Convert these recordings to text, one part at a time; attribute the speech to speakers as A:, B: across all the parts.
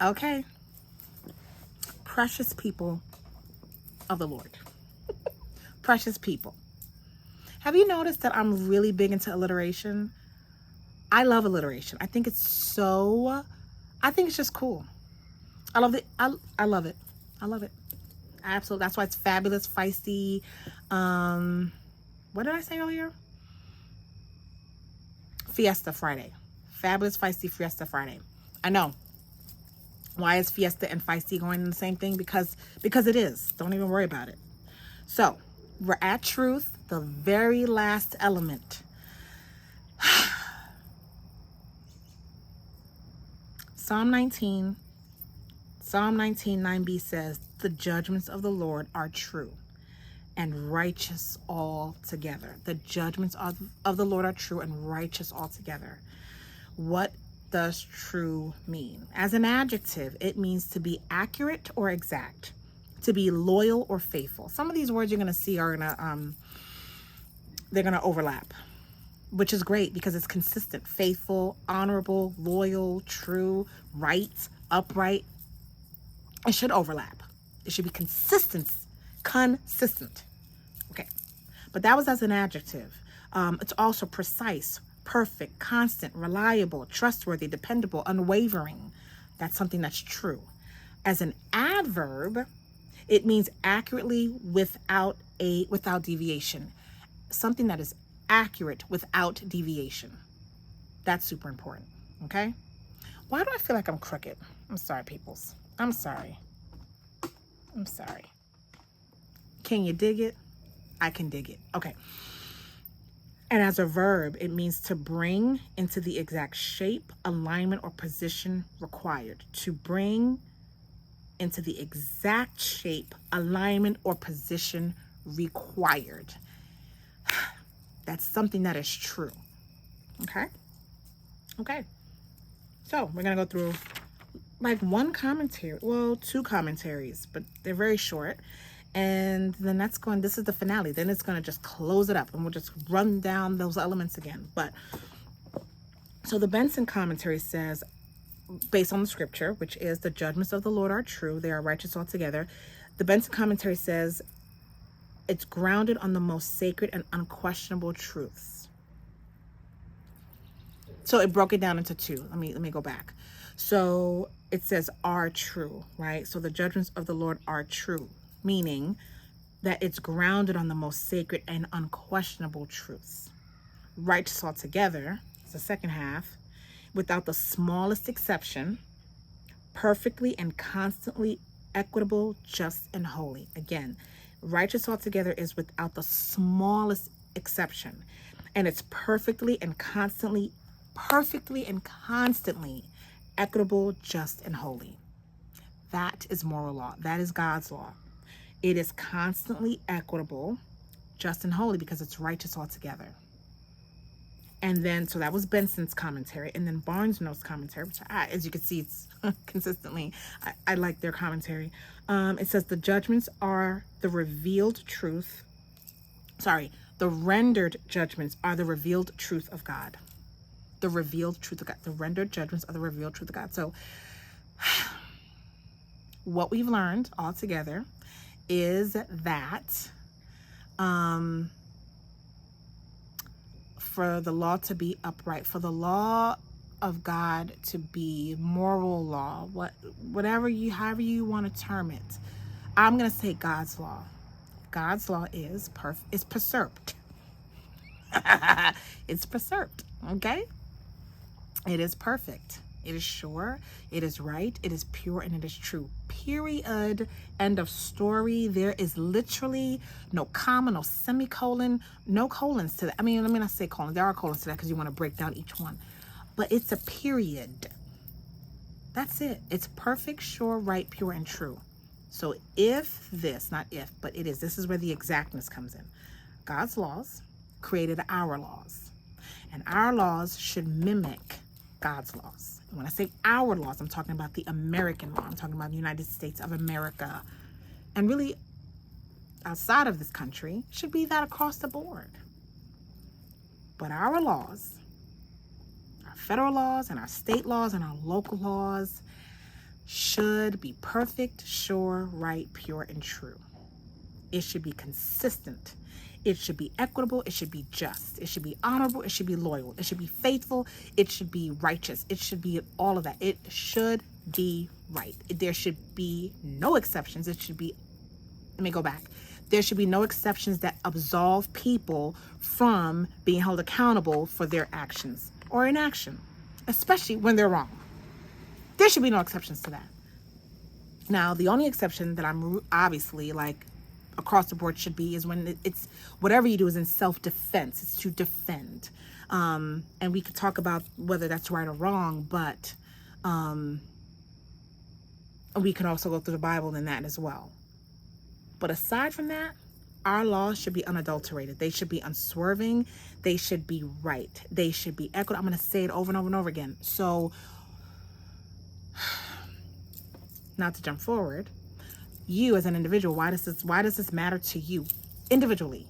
A: Okay. Precious people of the Lord. Precious people. Have you noticed that I'm really big into alliteration? I love alliteration. I think it's just cool. I love it. I love it. I love it. Absolutely. That's why it's fabulous, feisty. What did I say earlier? Fiesta Friday. Fabulous, feisty, Fiesta Friday. I know. Why is Fiesta and feisty going in the same thing? Because it is. Don't even worry about it. So, we're at truth, the very last element. Psalm 19, 9b says, the judgments of the Lord are true and righteous altogether. The judgments of the Lord are true and righteous altogether. What does true mean? As an adjective, it means to be accurate or exact, to be loyal or faithful. Some of these words you're going to see are they're going to overlap, which is great because it's consistent. Faithful, honorable, loyal, true, right, upright. It should overlap. It should be consistent. Okay. But that was as an adjective. It's also precise, perfect, constant, reliable, trustworthy, dependable, unwavering. That's something that's true. As an adverb, it means accurately without deviation. Something that is accurate without deviation. That's super important. Okay? Why do I feel like I'm crooked? I'm sorry, peoples. I'm sorry. Can you dig it? I can dig it. Okay. And as a verb, it means to bring into the exact shape, alignment, or position required. To bring into the exact shape, alignment, or position required. That's something that is true. Okay? Okay. So we're going to go through like one commentary. Well, two commentaries, but they're very short. And then this is the finale. Then it's going to just close it up and we'll just run down those elements again. So the Benson commentary says, based on the scripture, which is the judgments of the Lord are true, they are righteous altogether. The Benson commentary says it's grounded on the most sacred and unquestionable truths. So it broke it down into two. Let me go back. So it says are true, right? So the judgments of the Lord are true, meaning that it's grounded on the most sacred and unquestionable truths. Righteous altogether is the second half, without the smallest exception, perfectly and constantly equitable, just, and holy. Again, righteous altogether is without the smallest exception, and it's perfectly and constantly equitable, just, and holy. That is moral law. That is God's law. It is constantly equitable, just, and holy because it's righteous altogether. And then, so that was Benson's commentary. And then Barnes' Notes commentary, which as you can see, it's consistently, I like their commentary. It says the judgments are the revealed truth. The rendered judgments are the revealed truth of God. The revealed truth of God. The rendered judgments are the revealed truth of God. So what we've learned all together is that for the law to be upright, for the law of God to be moral law, however you want to term it, I'm going to say God's law. God's law is preserved. It's preserved, okay? It is perfect. It is sure. It is right. It is pure, and it is true. Period. End of story. There is literally no comma, no semicolon, no colons to that. I mean, let me not say colons. There are colons to that because you want to break down each one. But it's a period. That's it. It's perfect, sure, right, pure, and true. So if this, not if, but it is, this is where the exactness comes in. God's laws created our laws. And our laws should mimic God's laws. And when I say our laws, I'm talking about the American law. I'm talking about the United States of America. And really, outside of this country, should be that across the board. But our laws, our federal laws and our state laws and our local laws, should be perfect, sure, right, pure, and true. It should be consistent. It should be equitable. It should be just. It should be honorable. It should be loyal. It should be faithful. It should be righteous. It should be all of that. It should be right. There should be no exceptions. It should be, let me go back. There should be no exceptions that absolve people from being held accountable for their actions or inaction, especially when they're wrong. There should be no exceptions to that. Now, the only exception that I'm obviously like across the board should be is when it's whatever you do is in self-defense. It's to defend. And we could talk about whether that's right or wrong, but we can also go through the Bible in that as well. But aside from that, our laws should be unadulterated. They should be unswerving. They should be right. They should be equitable. I'm going to say it over and over and over again. So, not to jump forward, you as an individual, why does this matter to you individually?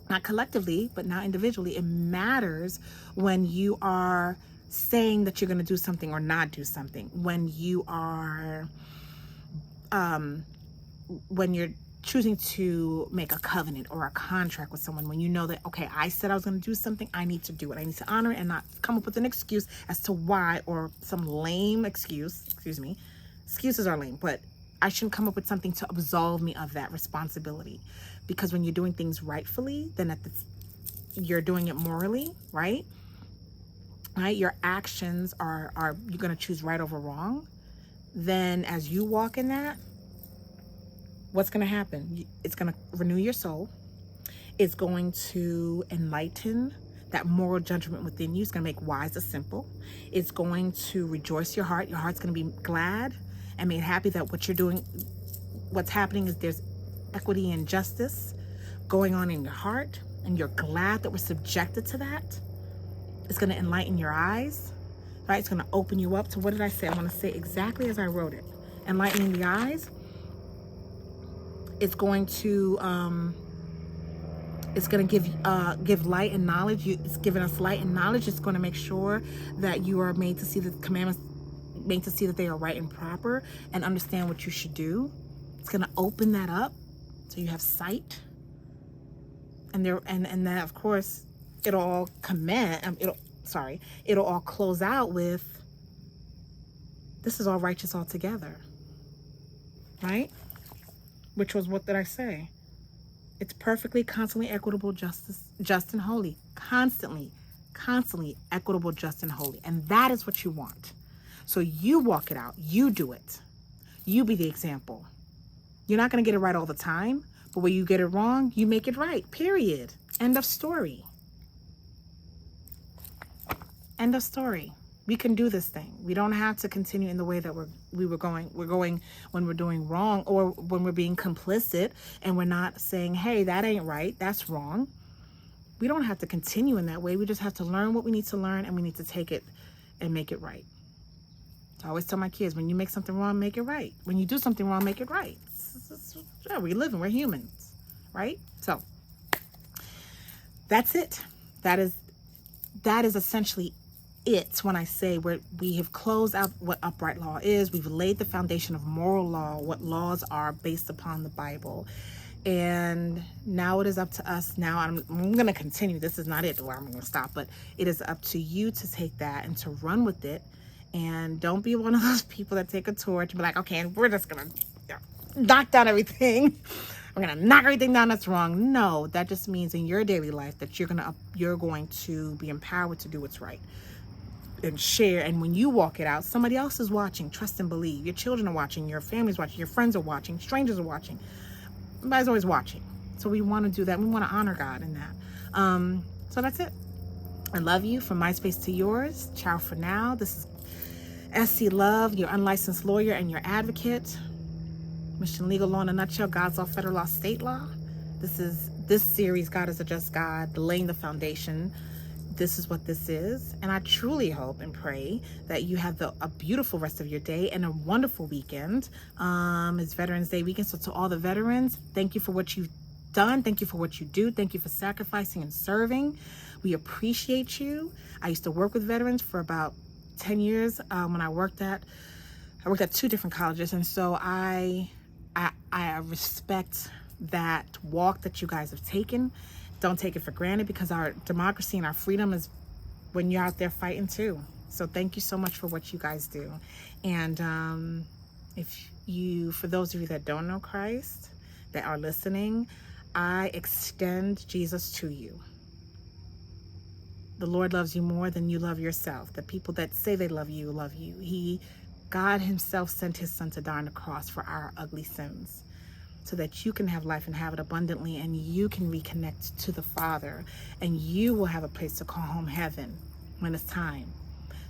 A: Not collectively, but now individually. It matters when you are saying that you're going to do something or not do something. When you are, when you're choosing to make a covenant or a contract with someone, when you know that, okay, I said I was going to do something, I need to do it. I need to honor it and not come up with an excuse as to why, or some lame excuse, excuses are lame, but I shouldn't come up with something to absolve me of that responsibility. Because when you're doing things rightfully, then you're doing it morally, right? Right? Your actions are you're going to choose right over wrong. Then as you walk in that, what's going to happen? It's going to renew your soul. It's going to enlighten that moral judgment within you. It's going to make wise the simple. It's going to rejoice your heart. Your heart's going to be glad and made happy that what you're doing, what's happening is there's equity and justice going on in your heart, and you're glad that we're subjected to that. It's going to enlighten your eyes, right? It's going to open you up to, what did I say? I want to say exactly as I wrote it. Enlightening the eyes. It's going to give light and knowledge. It's giving us light and knowledge. It's going to make sure that you are made to see the commandments, made to see that they are right and proper, and understand what you should do. It's going to open that up so you have sight. And then of course it'll all it'll all close out with, this is all righteous altogether, right? Which was, what did I say? It's perfectly, constantly equitable, just and holy. Constantly equitable, just and holy. And that is what you want. So you walk it out. You do it. You be the example. You're not going to get it right all the time, but when you get it wrong, you make it right. Period. End of story. End of story. We can do this thing. We don't have to continue in the way that we're going when we're doing wrong, or when we're being complicit and we're not saying, hey, that ain't right, that's wrong. We don't have to continue in that way. We just have to learn what we need to learn, and we need to take it and make it right. I always tell my kids, when you make something wrong, make it right. When you do something wrong, make it right. Yeah, we live and we're humans, right? So that's it. That is essentially it. When I say we have closed out what upright law is, we've laid the foundation of moral law, what laws are based upon the Bible. And now it is up to us. Now I'm going to continue. This is not it where I'm going to stop, but it is up to you to take that and to run with it. And don't be one of those people that take a torch and be like, okay, and we're just going to knock down everything. We're going to knock everything down that's wrong. No, that just means in your daily life that you're going to be empowered to do what's right and share. And when you walk it out, somebody else is watching. Trust and believe. Your children are watching. Your family's watching. Your friends are watching. Strangers are watching. Everybody's always watching. So we want to do that. We want to honor God in that. So that's it. I love you. From my space to yours. Ciao for now. This is SC Love, your unlicensed lawyer and your advocate. Michigan Legal Law in a nutshell. God's law, federal law, state law. This series, God is a Just God, laying the foundation. This is what this is. And I truly hope and pray that you have a beautiful rest of your day and a wonderful weekend. It's Veterans Day weekend. So to all the veterans, thank you for what you've done. Thank you for what you do. Thank you for sacrificing and serving. We appreciate you. I used to work with veterans for about 10 years when I worked at I worked at 2 different colleges, and so I respect that walk that you guys have taken. Don't take it for granted, because our democracy and our freedom is when you're out there fighting too. So thank you so much for what you guys do. And for those of you that don't know Christ, that are listening, I extend Jesus to you. The Lord loves you more than you love yourself. The people that say they love you love you. God himself sent his son to die on the cross for our ugly sins, so that you can have life and have it abundantly, and you can reconnect to the Father, and you will have a place to call home, heaven, when it's time.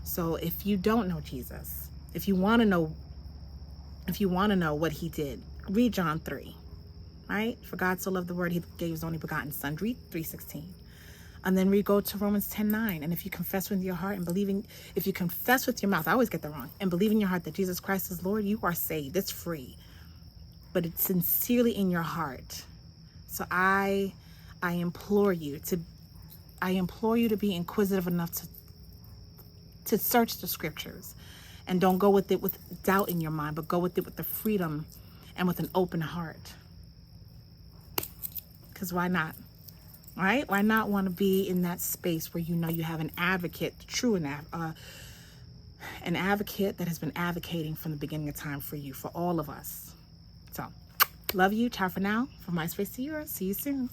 A: So if you don't know Jesus, if you want to know what he did, read John 3, right? For God so loved the world, he gave his only begotten son. Read 3:16. And then we go to Romans 10:9. And if you confess with your heart and if you confess with your mouth, I always get that wrong, and believe in your heart that Jesus Christ is Lord, you are saved. It's free, but it's sincerely in your heart. So I implore you to be inquisitive enough to search the scriptures, and don't go with it with doubt in your mind, but go with it with the freedom and with an open heart. Because why not? Right? Why not want to be in that space where you know you have an advocate, an advocate that has been advocating from the beginning of time for you, for all of us. So, love you. Ciao for now. From my space to yours. See you soon.